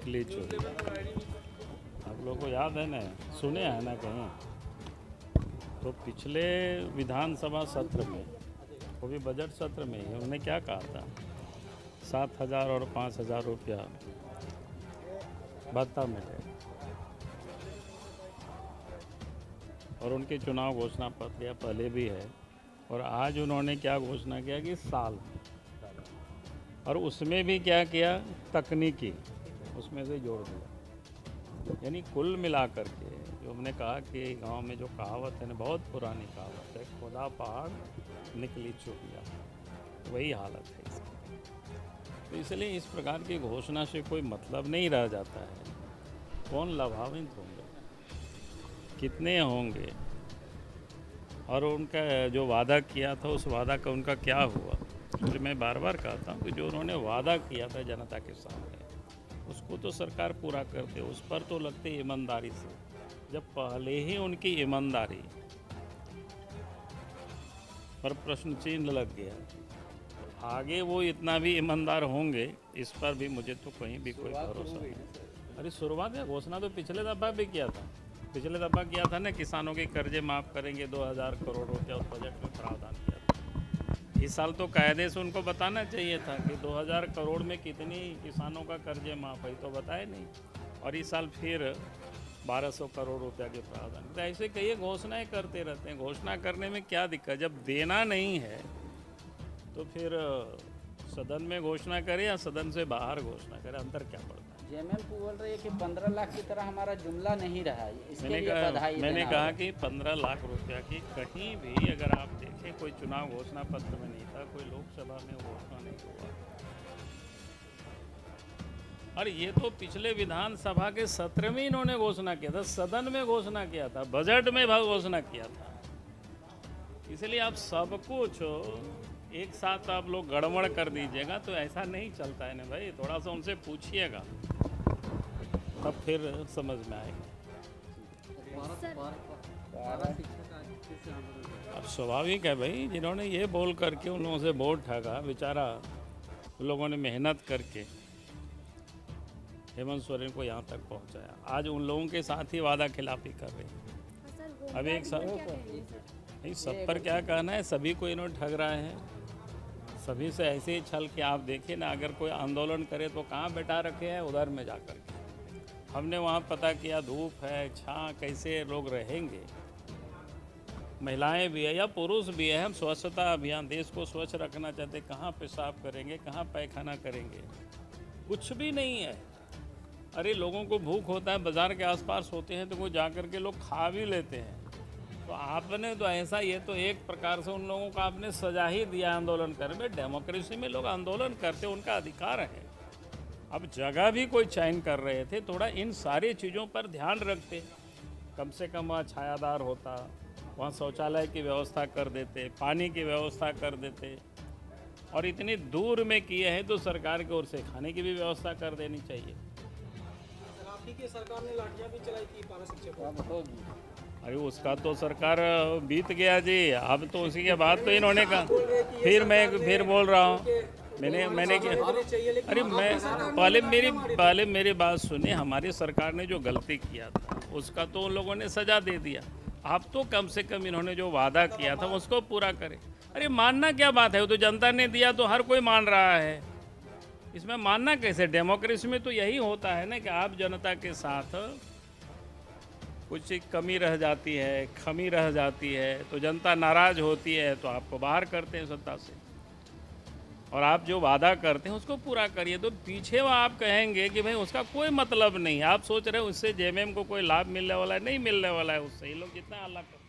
निकली चोरी। आप लोगों को याद है ना, सुने हैं ना कहीं, तो पिछले विधानसभा सत्र में, वो भी बजट सत्र में ही, उन्होंने क्या कहा था, 7,000 और 5,000 रुपया भत्ता मिले, और उनके चुनाव घोषणा पत्र या पहले भी है। और आज उन्होंने क्या घोषणा किया कि साल, और उसमें भी क्या किया, तकनीकी उसमें से जोड़ दिया। यानी कुल मिलाकर के जो हमने कहा कि गांव में जो कहावत है ना, बहुत पुरानी कहावत है, खुदा पहाड़ निकली चोरिया, वही हालत है इसकी। तो इसलिए इस प्रकार की घोषणा से कोई मतलब नहीं रह जाता है। कौन लाभान्वित होंगे, कितने होंगे, और उनका जो वादा किया था उस वादा का उनका क्या हुआ। तो मैं बार बार कहता हूँ कि जो उन्होंने वादा किया था जनता के सामने, उसको तो सरकार पूरा करते, उस पर तो लगते ईमानदारी से। जब पहले ही उनकी ईमानदारी पर प्रश्न चिन्ह लग गया, तो आगे वो इतना भी ईमानदार होंगे, इस पर भी मुझे तो कहीं भी कोई भरोसा नहीं। अरे शुरुआत या घोषणा तो पिछले दफ़ा भी किया था, पिछले दफ़ा किया था ना, किसानों के कर्जे माफ़ करेंगे 2,000 करोड़ रुपया, उस बजट में प्रावधान किया था। इस साल तो कायदे से उनको बताना चाहिए था कि 2,000 करोड़ में कितनी किसानों का कर्जे माफ़ है, तो बताए नहीं। और इस साल फिर 1,200 करोड़ रुपया के प्रावधान। तो ऐसे कई घोषणाएं करते रहते हैं। घोषणा करने में क्या दिक्कत, जब देना नहीं है तो फिर सदन में घोषणा करें या सदन से बाहर घोषणा करें, अंतर क्या पड़ता है। जेएमएम को बोल रही है कि 15 लाख की तरह हमारा जुमला नहीं रहा है, इसके लिए बधाई मैंने कहा कि 15 लाख रुपया की कहीं भी अगर आप देखें, कोई चुनाव घोषणा पत्र में नहीं था, कोई लोकसभा में घोषणा नहीं हुआ। और ये तो पिछले विधानसभा के सत्र में इन्होंने घोषणा किया था, सदन में घोषणा किया था, बजट में घोषणा किया था। इसलिए आप सब कुछ एक साथ आप लोग गड़बड़ कर दीजिएगा तो ऐसा नहीं चलता है ना भाई। थोड़ा सा उनसे पूछिएगा, तब फिर समझ में आएगा। अब स्वाभाविक है भाई, जिन्होंने ये बोल करके उन लोगों से वोट ठगा, बेचारा उन लोगों ने मेहनत करके हेमंत सोरेन को यहाँ तक पहुँचाया, आज उन लोगों के साथ ही वादा खिलाफी कर रहे हैं। अब एक नहीं, सब पर क्या कहना है, सभी को इन्होंने ठग रहे हैं, सभी से ऐसे ही छल के। आप देखिए ना, अगर कोई आंदोलन करे तो कहाँ बैठा रखे हैं, उधर में जा कर के। हमने वहाँ पता किया, धूप है, छाँ, कैसे लोग रहेंगे, महिलाएं भी है या पुरुष भी है। हम स्वच्छता अभियान, देश को स्वच्छ रखना चाहते, कहाँ पेशाब करेंगे, कहाँ पैखाना करेंगे, कुछ भी नहीं है। अरे लोगों को भूख होता है, बाज़ार के आसपास होते हैं तो वो जा कर के लोग खा भी लेते हैं। तो आपने तो ऐसा, ये तो एक प्रकार से उन लोगों को आपने सजा ही दिया आंदोलन करने में। डेमोक्रेसी में लोग आंदोलन करते, उनका अधिकार है। अब जगह भी कोई चयन कर रहे थे, थोड़ा इन सारी चीज़ों पर ध्यान रखते, कम से कम वहाँ छायादार होता, वहाँ शौचालय की व्यवस्था कर देते, पानी की व्यवस्था कर देते। और इतनी दूर में किए हैं तो सरकार की ओर से खाने की भी व्यवस्था कर देनी चाहिए। सरकार ने लाठियां भी चलाई थी पारा शिक्षकों। अरे उसका तो सरकार बीत गया जी, अब तो उसी के बाद तो इन्होंने कहा, फिर बोल रहा हूँ मैंने क्या, अरे मैं पहले मेरी बात सुनिए। हमारी सरकार ने जो गलती किया था उसका तो उन लोगों ने सजा दे दिया। आप तो कम से कम इन्होंने जो वादा किया था उसको पूरा करें। अरे मानना क्या बात है, वो तो जनता ने दिया तो हर कोई मान रहा है, इसमें मानना कैसे। डेमोक्रेसी में तो यही होता है ना कि आप जनता के साथ कुछ कमी रह जाती है, खमी रह जाती है, तो जनता नाराज़ होती है तो आपको बाहर करते हैं सत्ता से, और आप जो वादा करते हैं उसको पूरा करिए। तो पीछे वो आप कहेंगे कि भाई उसका कोई मतलब नहीं है, आप सोच रहे हो उससे जेएमएम को कोई लाभ मिलने वाला है, नहीं मिलने वाला है उससे। ये लोग जितना हल्ला करते हैं।